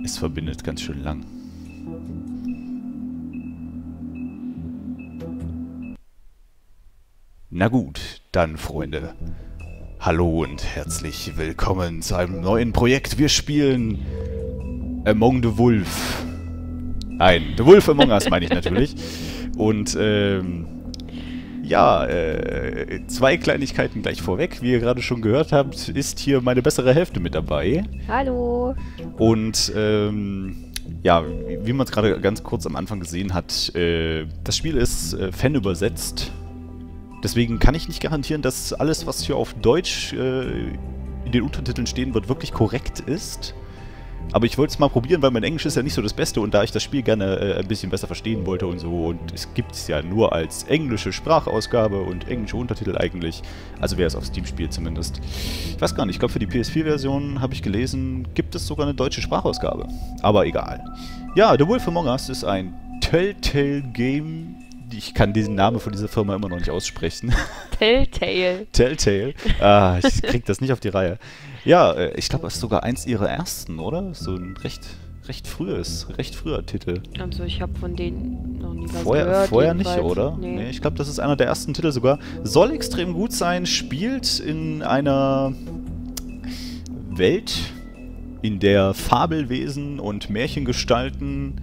Es verbindet ganz schön lang. Na gut, dann Freunde. Hallo und herzlich willkommen zu einem neuen Projekt. Wir spielen Among the Wolf. Nein, The Wolf Among Us meine ich natürlich. Und ja, zwei Kleinigkeiten gleich vorweg. Wie ihr gerade schon gehört habt, ist hier meine bessere Hälfte mit dabei. Hallo. Und ja, wie man es gerade ganz kurz am Anfang gesehen hat, das Spiel ist fanübersetzt. Deswegen kann ich nicht garantieren, dass alles, was hier auf Deutsch in den Untertiteln stehen wird, wirklich korrekt ist. Aber ich wollte es mal probieren, weil mein Englisch ist ja nicht so das Beste und da ich das Spiel gerne ein bisschen besser verstehen wollte und so, und es gibt es ja nur als englische Sprachausgabe und englische Untertitel eigentlich, also wer es auf Steam spielt zumindest. Ich weiß gar nicht, ich glaube für die PS4-Version, habe ich gelesen, gibt es sogar eine deutsche Sprachausgabe. Aber egal. Ja, The Wolf Among Us ist ein Telltale-Game. Ich kann diesen Namen von dieser Firma immer noch nicht aussprechen. Telltale. Telltale. Ah, ich krieg das nicht auf die Reihe. Ja, ich glaube, es ist sogar eins ihrer ersten, oder? So ein recht früher Titel. Also ich habe von denen noch nie was gehört. Vorher nicht, oder? Nee. Ich glaube, das ist einer der ersten Titel sogar. Soll extrem gut sein, spielt in einer Welt, in der Fabelwesen und Märchengestalten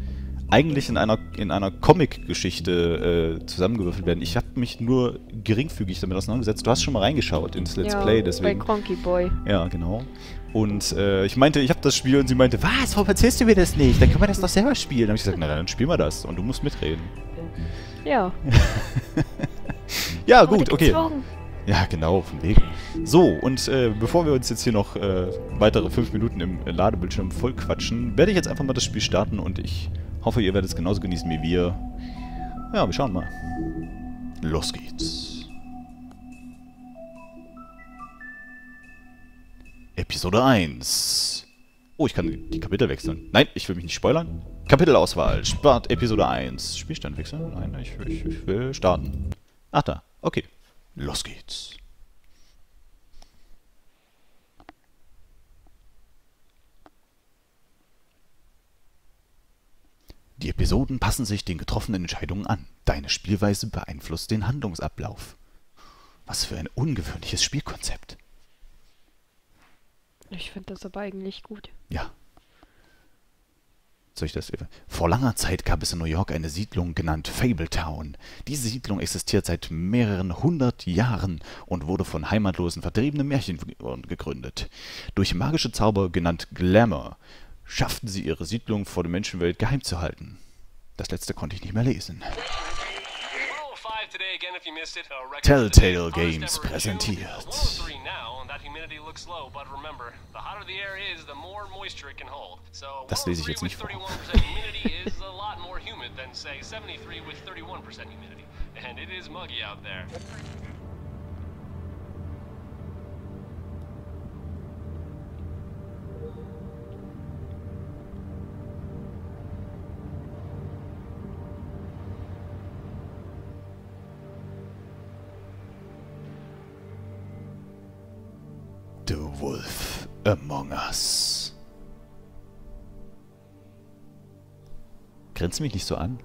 eigentlich in einer Comic-Geschichte zusammengewürfelt werden. Ich habe mich nur geringfügig damit auseinandergesetzt. Du hast schon mal reingeschaut ins Let's Play, deswegen. Bei Cronky Boy. Ja, genau. Und ich meinte, ich habe das Spiel und sie meinte, was, warum erzählst du mir das nicht? Dann können wir das doch selber spielen. Dann habe ich gesagt, na dann spielen wir das und du musst mitreden. Ja. Ja, gut, okay. Gezwungen. Ja, genau, von wegen. So, und bevor wir uns jetzt hier noch weitere 5 Minuten im Ladebildschirm vollquatschen, werde ich jetzt einfach mal das Spiel starten und ich hoffe, ihr werdet es genauso genießen wie wir. Ja, wir schauen mal. Los geht's. Episode 1. Oh, ich kann die Kapitel wechseln. Nein, ich will mich nicht spoilern. Kapitelauswahl. Start Episode 1. Spielstand wechseln? Nein, ich will starten. Ach da, okay. Los geht's. Die Episoden passen sich den getroffenen Entscheidungen an. Deine Spielweise beeinflusst den Handlungsablauf. Was für ein ungewöhnliches Spielkonzept. Ich finde das aber eigentlich gut. Ja. Soll ich das? Vor langer Zeit gab es in New York eine Siedlung genannt Fabletown. Diese Siedlung existiert seit mehreren 100 Jahren und wurde von heimatlosen, vertriebenen Märchenfiguren gegründet. Durch magische Zauber, genannt Glamour, schafften sie ihre Siedlung vor der Menschenwelt geheim zu halten. Das letzte konnte ich nicht mehr lesen. Telltale Games präsentiert. Das lese ich jetzt nicht vor. The Wolf Among Us. Grenzt mich nicht so an.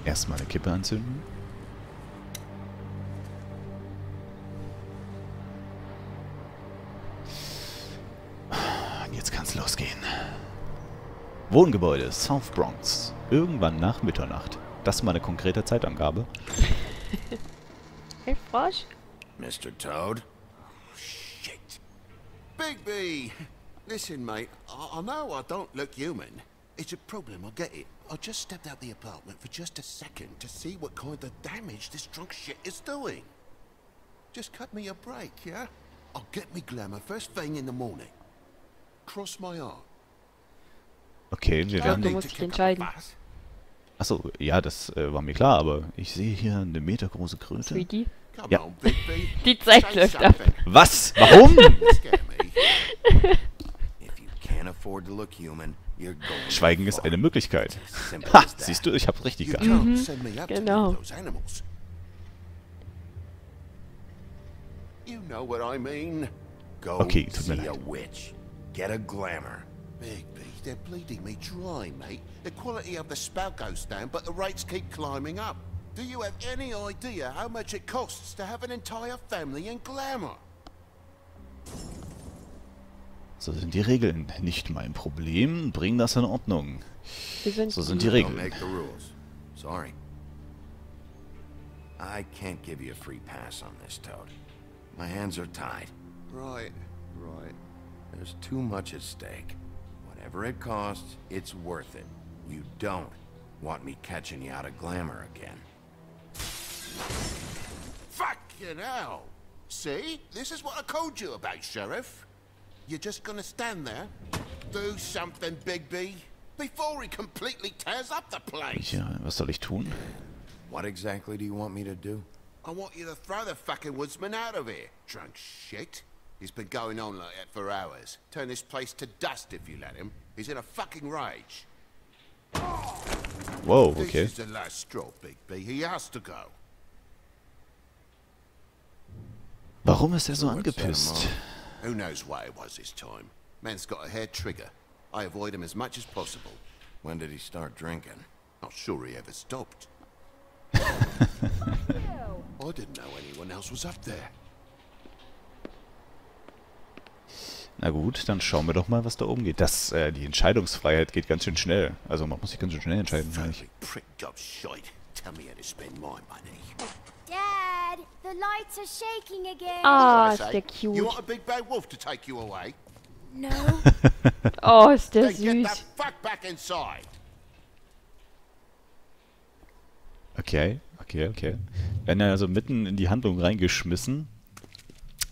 Erstmal eine Kippe anzünden. Jetzt kann's losgehen. Wohngebäude, South Bronx. Irgendwann nach Mitternacht. Das ist mal eine konkrete Zeitangabe. Hey, Frosch? Mr. Toad? Oh, shit. Bigby! Listen, mate, I know I don't look human. It's a problem, I get it. I just stepped out the apartment for just a second to see what kind of damage this drunk shit is doing. Just cut me a break, yeah? I'll get me glamour first thing in the morning. Cross my heart. Okay, wir Ja, werden... du musst dich entscheiden. Achso, ja, das war mir klar, aber ich sehe hier eine metergroße Kröte. Sweetie. Come Ja. on, Bigby. Die Zeit Say läuft ab. something. Was? Warum? Scare me. If you can't afford to look human, you're going Schweigen too ist far. eine Möglichkeit. Simple Ha, as that. siehst du, ich hab's richtig You gehabt. can't send me up to genau. those animals. You know what I mean. Go Okay, tut mir see leid. a witch. Get a glamour. Bigby, they're bleeding me dry, mate. The quality of the spout goes down, but the rates keep climbing up. Do you have any idea how much it costs to have an entire family in glamour? So sind die Regeln. Nicht mein Problem. Bring das in Ordnung. Wir sind So sind die Don't Regeln. make the rules. Sorry. I can't give you a free pass on this, Toad. My hands are tied. Right, right. There's too much at stake. Whatever it costs, it's worth it. You don't want me catching you out of glamour again. Fucking hell! See? This is what I told you about, Sheriff. You're just gonna stand there? Do something, Bigby, before he completely tears up the place. Ja, was soll ich tun? What exactly do you want me to do? I want you to throw the fucking woodsman out of here, drunk shit. He's been going on like that for hours. Turn this place to dust if you let him. He's in a fucking rage. Wow, This okay. is the last straw, Bigby. He has to go. Warum ist er so What's that angepisst? amount? Who knows why it was this time? Man's got a hair trigger. I avoid him as much as possible. When did he start drinking? Not sure he ever stopped. I didn't know anyone else was up there. Na gut, dann schauen wir doch mal, was da oben geht. Die Entscheidungsfreiheit geht ganz schön schnell. Also man muss sich ganz schön schnell entscheiden, meine ich. Family prick job shite. Tell me how to spend my money. Dad, the lights are shaking again. Ah, I ist say, der You cute. want a big bad wolf to take you away? No. Oh, ist der Then get the süß. fuck back inside. Okay. Werden ja also mitten in die Handlung reingeschmissen.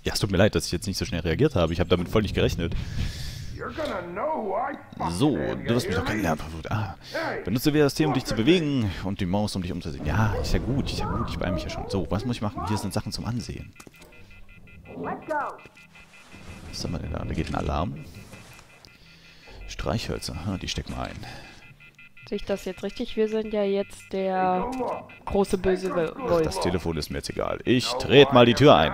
Ja, es tut mir leid, dass ich jetzt nicht so schnell reagiert habe. Ich habe damit voll nicht gerechnet. So, du wirst mich doch kennenlernen. Benutze WASD, um dich zu bewegen und die Maus, um dich umzusehen. Ja, ist ja gut, ich beeile mich ja schon. So, was muss ich machen? Hier sind Sachen zum Ansehen. Was haben wir denn da? Da geht ein Alarm. Streichhölzer, die stecken wir ein. Sehe ich das jetzt richtig? Wir sind ja jetzt der große böse Wolf. Das Telefon ist mir jetzt egal. Ich trete mal die Tür ein.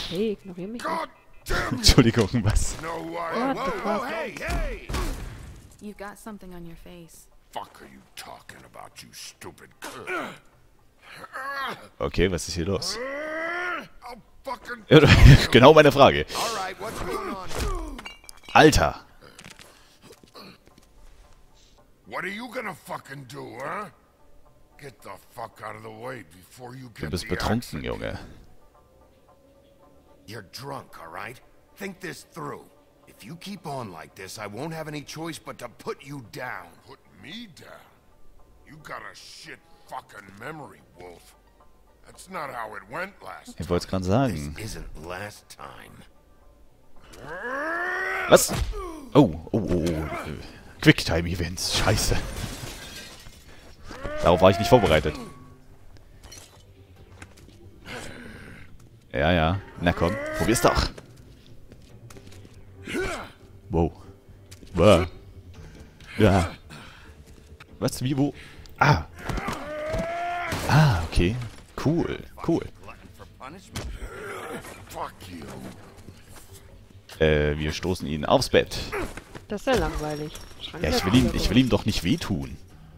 Hey, ignoriere mich nicht. Entschuldigung, was? What the fuck? Hey, hey! You've got something on your face. Fuck are you talking about, you stupid? Okay, was ist hier los? I'll fucking... Genau meine Frage. All right, what's going on? Alter. What are you gonna fucking do, huh? Get the fuck out of the way before you Du get bist the betrunken, accident. Junge. You're drunk, all right? Think this through. If you keep on like this, I won't have any choice but to put you down. Put me down. You got a shit fucking memory, Wolf. That's not how it went last. Ich wollte es gerade This sagen. isn't last time. Was? Oh. Quicktime-Events. Scheiße. Darauf war ich nicht vorbereitet. Ja. Na komm, probier's doch. Wow. Ja. Was? Wie? Wo? Ah, okay. Cool. Glutton for punishment. Fuck you. Wir stoßen ihn aufs Bett. Das ist ja langweilig. Schrank Ja, hat ich will ihm doch nicht wehtun.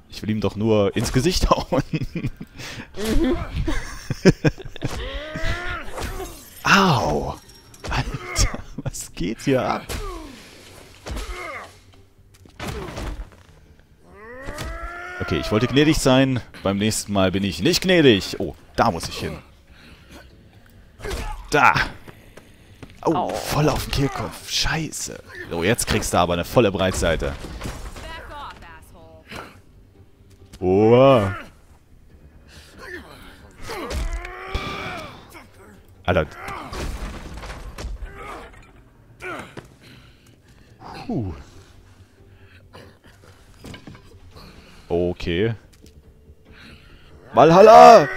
Ich will ihm doch nur ins Gesicht hauen. Au! Alter, was geht hier ab? Okay, ich wollte gnädig sein. Beim nächsten Mal bin ich nicht gnädig. Oh, da muss ich hin. Da! Oh, voll auf den Kehlkopf. Scheiße. So, jetzt kriegst du aber eine volle Breitseite. Back off, asshole. Oh. Alter. Okay. Valhalla!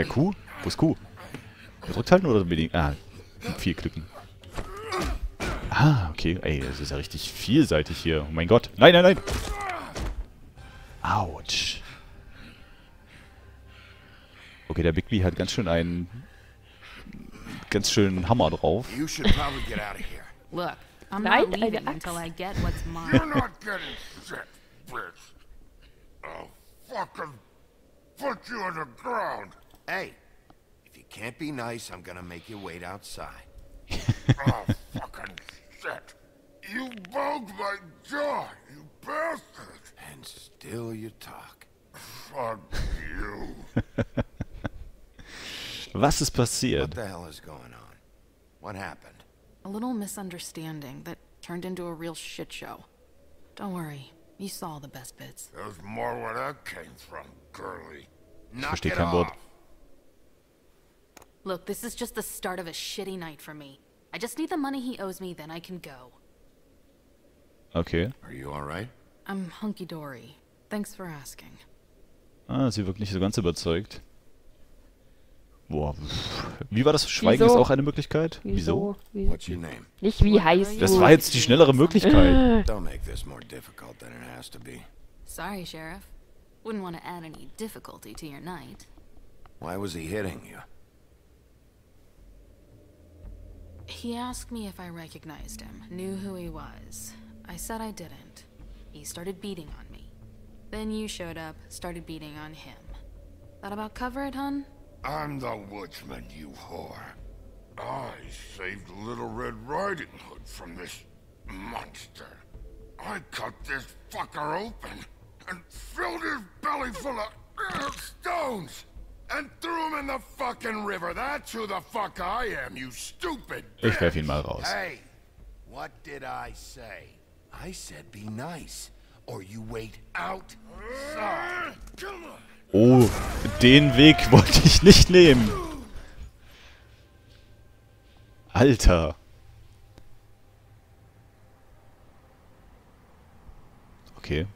Kuh? Wo ist Kuh? Gedrückt halten oder wenig? Ah, viel klicken. Ah, okay. Ey, das ist ja richtig vielseitig hier. Oh mein Gott. Nein, nein, nein! Autsch. Okay, der Bigby hat ganz schön einen Hammer drauf. You should probably get out of here. Look, I'm Nein, not eine leaving Axt. until I get what's You're mine. not getting shit, bitch. I'll fucking put you in the ground. Hey, if you can't be nice, I'm gonna make you wait outside. Oh, fucking shit. You bugged my jaw, you bastard. And still you talk. Fuck you. Was ist What passiert? the hell is going on? What happened? A little misunderstanding that turned into a real shit show. Don't worry, you saw the best bits. There's more where that came from, girlie. Knock verstehe it kein Wort. off. Look, this is just the start of a shitty night for me. I just need the money he owes me, then I can go. Okay. Are you alright? I'm hunky-dory. Thanks for asking. Ah, sie wirkt nicht so ganz überzeugt. Boah. Wie war das? Schweigen ist Wieso? auch eine Möglichkeit? Wieso? What's your name? Nicht wie heißt Das du? war jetzt die schnellere Möglichkeit. Don't make this more difficult than it has to be. Sorry, Sheriff. Wouldn't want to add any difficulty to your night. Why was he hitting you? He asked me if I recognized him, knew who he was. I said I didn't. He started beating on me. Then you showed up, started beating on him. That about cover it, hun? I'm the woodsman, you whore. I saved Little Red Riding Hood from this monster. I cut this fucker open and filled his belly full of stones and threw him in the fucking river. That's who the fuck I am, you stupid bitch. Ich werf ihn mal raus. Hey, what did I say? I said be nice, or you wait outside. Come on. Oh, den Weg wollte ich nicht nehmen. Alter. Okay.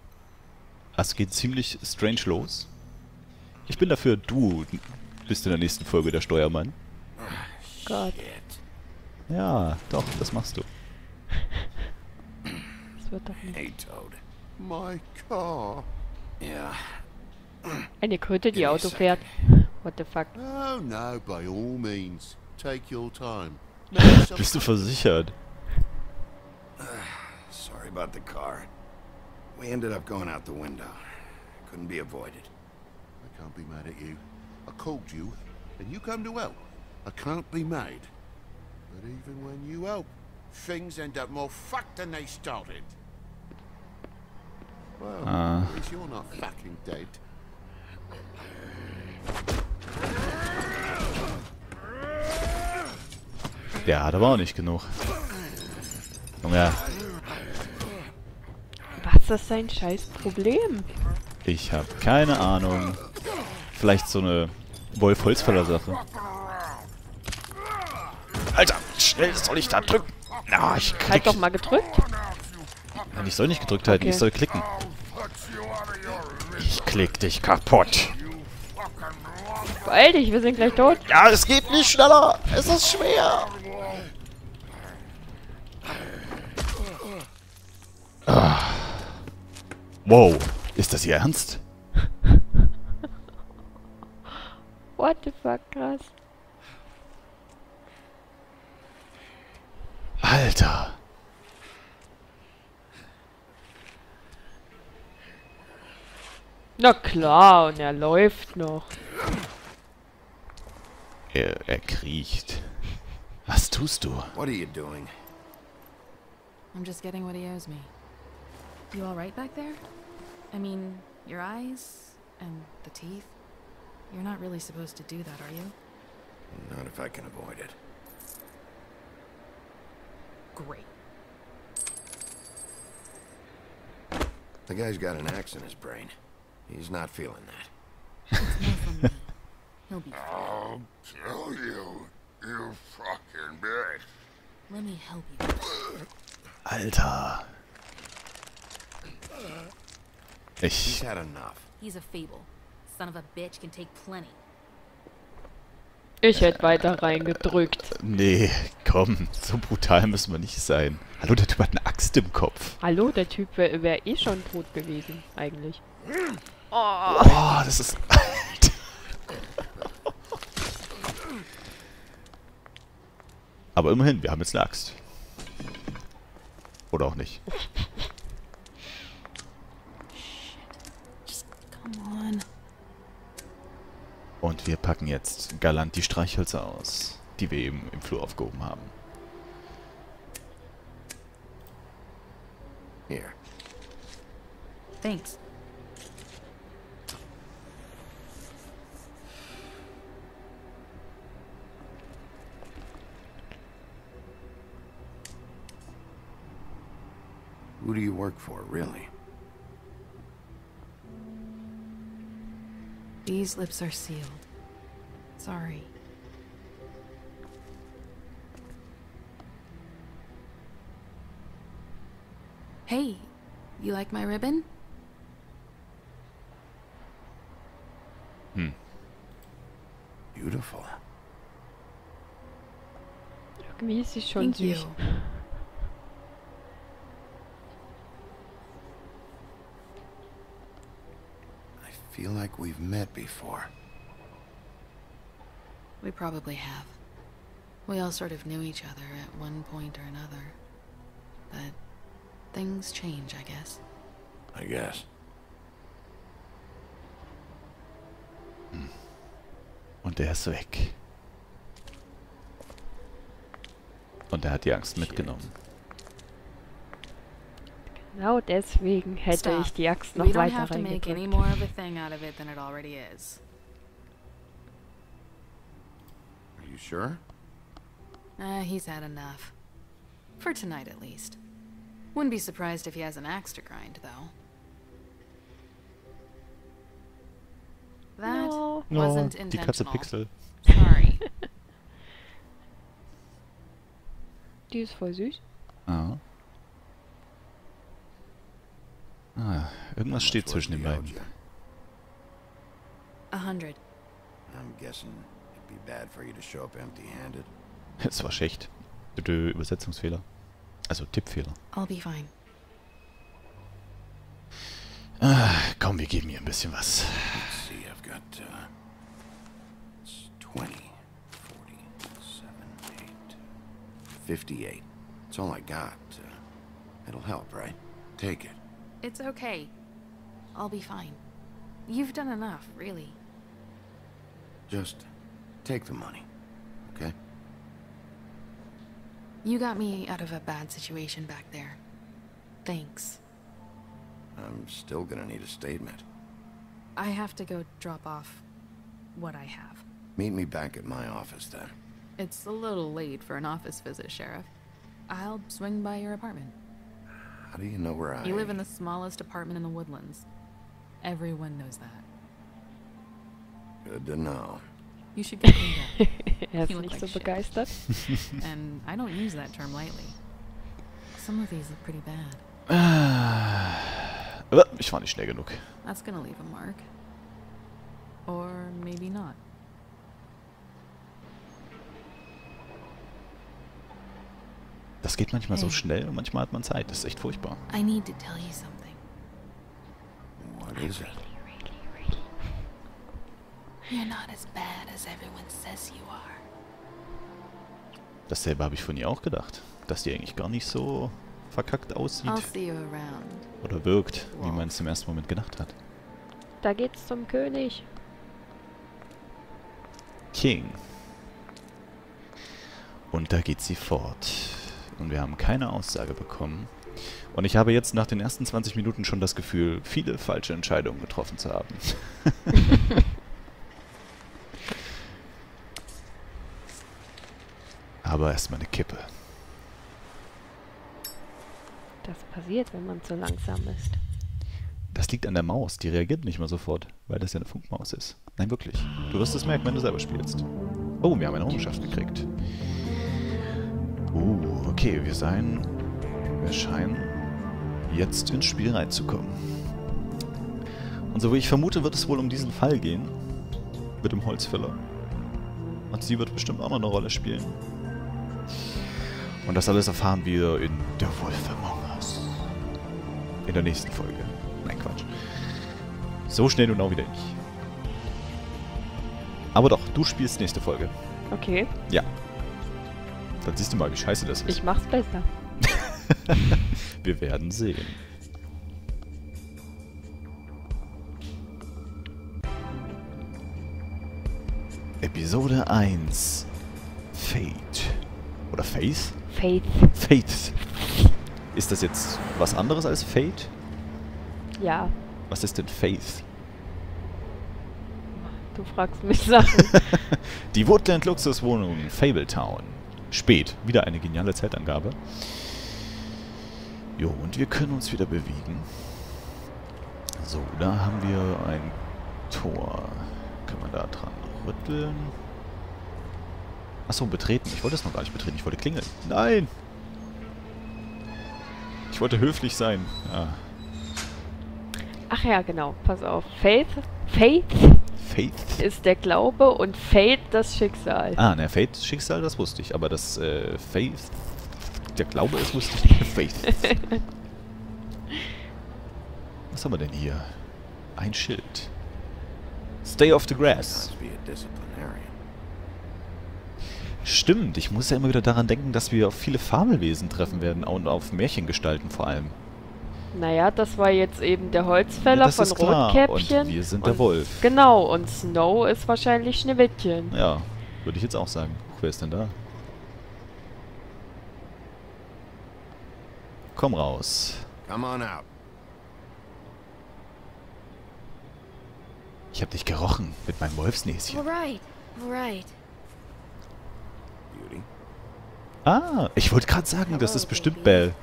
Das geht ziemlich strange los. Ich bin dafür, du bist in der nächsten Folge der Steuermann. Gott, Ja, doch, das machst du. das wird doch nicht. Hey, Toad. My car. Yeah. Eine Kröte, die Auto fährt. What the fuck? Oh no, by all means. Take your time. Bist du versichert? Sorry about the car. We ended up going out the window. Couldn't be avoided. I can't be mad at you. I called you, and you come to help. I can't be mad. But even when you help, things end up more fucked than they started. Well, at least you're not fucking dead. Der hat aber auch nicht genug. Junge, Was ist sein scheiß Problem? ich habe keine Ahnung. Vielleicht so eine Wolf-Holzfäller-Sache. Alter, schnell soll ich da drücken. Ah, ich klick. Halt doch mal gedrückt. Nein, ich soll nicht gedrückt halten, Okay. ich soll klicken. Put you out of your misery, Ich klick dich kaputt. you fucking lost. Beeil dich, wir sind gleich tot. Ja, es geht nicht schneller. Es ist schwer. Wow, ist das Ihr Ernst? What the fuck, krass. Alter. Na klar, und er läuft noch. Er kriecht. Was tust du? What are you doing? I'm just getting what he owes me. You all right back there? I mean, your eyes and the teeth? You're not really supposed to do that, are you? Not if I can avoid it. Great. The guy's got an axe in his brain. He's not feeling that. It's more from me. He'll be fine. I'll kill you, you fucking bitch. Let me help you. Alter. He's had enough. He's a Fable. Son of a bitch can take plenty. Ich hätte weiter reingedrückt. Nee, komm, so brutal müssen wir nicht sein. Hallo, der Typ hat eine Axt im Kopf. Hallo, der Typ wär eh schon tot gewesen, eigentlich. Oh, das ist... Alter. Aber immerhin, wir haben jetzt eine Axt. Oder auch nicht. Just come on. Und wir packen jetzt galant die Streichhölzer aus, die wir eben im Flur aufgehoben haben. Here. Thanks. Who do you work for, really? These lips are sealed. Sorry. Hey, you like my ribbon? Beautiful. Irgendwie ist sie schon Thank you. süß. I feel like we've met before. We probably have. We all sort of knew each other at one point or another. But things change, I guess. I guess. Und der ist weg. Und er hat die Axt mitgenommen. Genau deswegen hätte Stop. ich die Axt We noch don't weiter have to make any reingedrückt. more of a thing out of it than it already is. Are you sure? He's had enough. For tonight, at least. Wouldn't be surprised if he has an axe to grind, though. That No. wasn't Die Katze intentional. Pixel. Sorry. Die ist voll süß. Ah. Ah, irgendwas steht zwischen den beiden. 100. I'm guessing it'd be bad for you to show up empty-handed. Es war schlecht. Übersetzungsfehler. Also Tippfehler. I'll be fine. Ah, komm, wir geben ihr ein bisschen was. Let's see, I've got, it's 20, 40, 7, 8, 58. That's all I got. It'll help, right? Take it. It's okay. I'll be fine. You've done enough, really. Just take the money, okay? You got me out of a bad situation back there. Thanks. I'm still gonna need a statement. I have to go drop off what I have. Meet me back at my office, then. It's a little late for an office visit, Sheriff. I'll swing by your apartment. How do you know where I... You live in the smallest apartment in the Woodlands. Everyone knows that. Good to know. You should get cleaned up. Er ist You look nicht like so shit. begeistert. And I don't use that term lightly. Some of these look pretty bad. Aber ich war nicht schnell genug. That's gonna leave a mark. Or maybe not. Das geht manchmal so Hey. schnell und manchmal hat man Zeit. Das ist echt furchtbar. I need to tell you something. What is it? You're not as bad as everyone says you are. Dasselbe habe ich von ihr auch gedacht. Dass die eigentlich gar nicht so verkackt aussieht. I'll see you around. Oder wirkt, wie man es im ersten Moment gedacht hat. Da geht's zum König. King. Und da geht sie fort. Und wir haben keine Aussage bekommen. Und ich habe jetzt nach den ersten 20 Minuten schon das Gefühl, viele falsche Entscheidungen getroffen zu haben. Aber erstmal eine Kippe. Das passiert, wenn man zu langsam ist. Das liegt an der Maus. Die reagiert nicht mal sofort, weil das ja eine Funkmaus ist. Nein, wirklich. Du wirst es merken, wenn du selber spielst. Oh, wir haben eine Errungenschaft gekriegt. Okay, wir scheinen jetzt ins Spiel reinzukommen. Und so wie ich vermute, wird es wohl um diesen Fall gehen. Mit dem Holzfäller. Und sie wird bestimmt auch noch eine Rolle spielen. Und das alles erfahren wir in Der Wolf Among Us. In der nächsten Folge. Nein, Quatsch. So schnell und auch wieder nicht. Aber doch, du spielst nächste Folge. Okay. Ja. Dann siehst du mal, wie scheiße das ist. Ich mach's besser. Wir werden sehen. Episode 1. Fate. Oder Faith? Faith. Faith. Ist das jetzt was anderes als Fate? Ja. Was ist denn Faith? Du fragst mich Sachen. Die Woodland-Luxuswohnung in Fabletown. Spät. Wieder eine geniale Zeitangabe. Jo, und wir können uns wieder bewegen. So, da haben wir ein Tor. Können wir da dran rütteln? Achso, betreten. Ich wollte es noch gar nicht betreten. Ich wollte klingeln. Nein! Ich wollte höflich sein. Ja. Ach ja, genau. Pass auf. Faith ist der Glaube und Fate das Schicksal. Ah, ne, Fate, Schicksal, das wusste ich. Aber das Faith, der Glaube ist, wusste ich nicht. Faith. Was haben wir denn hier? Ein Schild. Stay off the grass. Stimmt, ich muss ja immer wieder daran denken, dass wir auf viele Fabelwesen treffen werden und auf Märchengestalten vor allem. Naja, das war jetzt eben der Holzfäller das von ist klar. Rotkäppchen. Und wir sind der Wolf. Genau, und Snow ist wahrscheinlich Schneewittchen. Ja, würde ich jetzt auch sagen. Wer ist denn da? Komm raus. Come on out. Ich hab dich gerochen mit meinem Wolfsnäschen. Alright, alright. Beauty. Ah, ich wollte gerade sagen, das ist bestimmt Belle.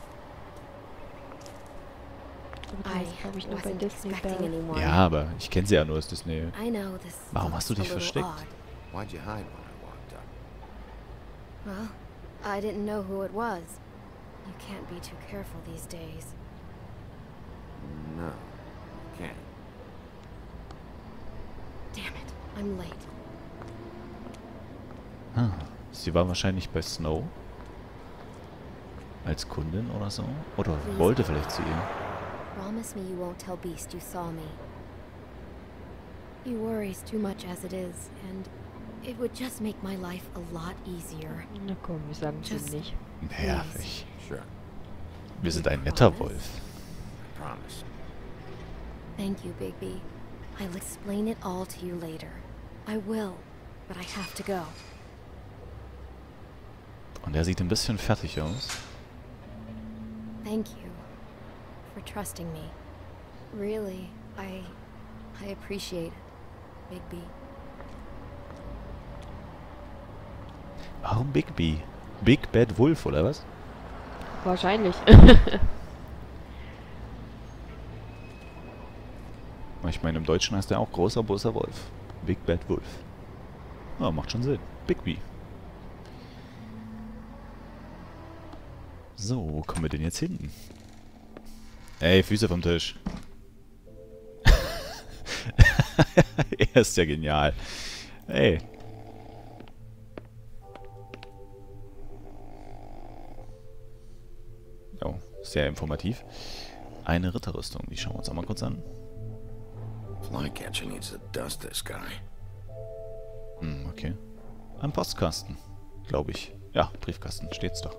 Aber das glaube ich nur bei Disney Belle. Ja, aber ich kenne sie ja nur aus Disney. Warum hast du dich versteckt? Why'd you hide when I walked up? Well, I didn't know who it was. You can't be too careful these days. No, can't. Damn it, I'm late. Ah, sie war wahrscheinlich bei Snow. Als Kundin oder so. Oder wollte vielleicht zu ihr. Promise me you won't tell Beast you saw me. He worries too much as it is, and it would just make my life a lot easier. Na komm, wir sagen es ihm nicht. Nervig. Sure. Wir sind ein netter Wolf. Promise. Thank you, Bigby. I'll explain it all to you later. I will, but I have to go. Und er sieht ein bisschen fertig aus. Thank you for trusting me. Really, I appreciate it, Bigby. Warum Bigby? Big Bad Wolf, oder was? Wahrscheinlich. Ich meine, im Deutschen heißt er auch Großer Böser Wolf. Big Bad Wolf. Ja, macht schon Sinn. Bigby. So, wo kommen wir denn jetzt hin? Ey, Füße vom Tisch. Er ist ja genial. Ey. Oh, sehr informativ. Eine Ritterrüstung, die schauen wir uns auch mal kurz an. Flycatcher needs to dust this guy. Okay. Ein Postkasten, glaube ich. Ja, Briefkasten, steht's doch.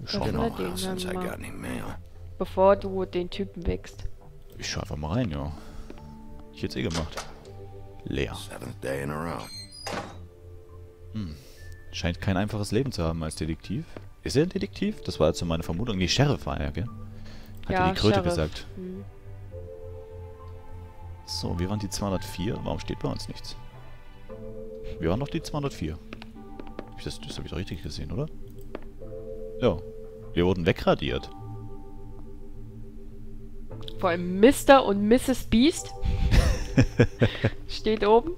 Schauen Been wir a mal. while since I got any mail. Bevor du den Typen wächst. Ich schau einfach mal rein, ja. Ich hätte es eh gemacht. Leer. 7th day in a row. Scheint kein einfaches Leben zu haben als Detektiv. Ist er ein Detektiv? Das war jetzt so meine Vermutung. Nee, Sheriff war er, gell? Hat Ja, ja die Kröte Sheriff. gesagt. So, wir waren die 204. Warum steht bei uns nichts? Wir waren doch die 204. Das habe ich doch richtig gesehen, oder? Ja. Wir wurden wegradiert. Vor allem Mr. und Mrs. Beast. Steht oben.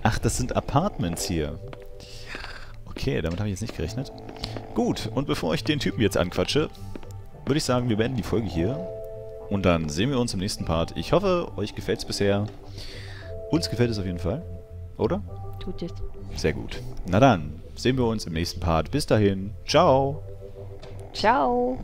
Ach, das sind Apartments hier. Okay, damit habe ich jetzt nicht gerechnet. Gut, und bevor ich den Typen jetzt anquatsche, würde ich sagen, wir beenden die Folge hier. Und dann sehen wir uns im nächsten Part. Ich hoffe, euch gefällt es bisher. Uns gefällt es auf jeden Fall. Oder? Tut es. Sehr gut. Na dann, sehen wir uns im nächsten Part. Bis dahin. Ciao. Ciao.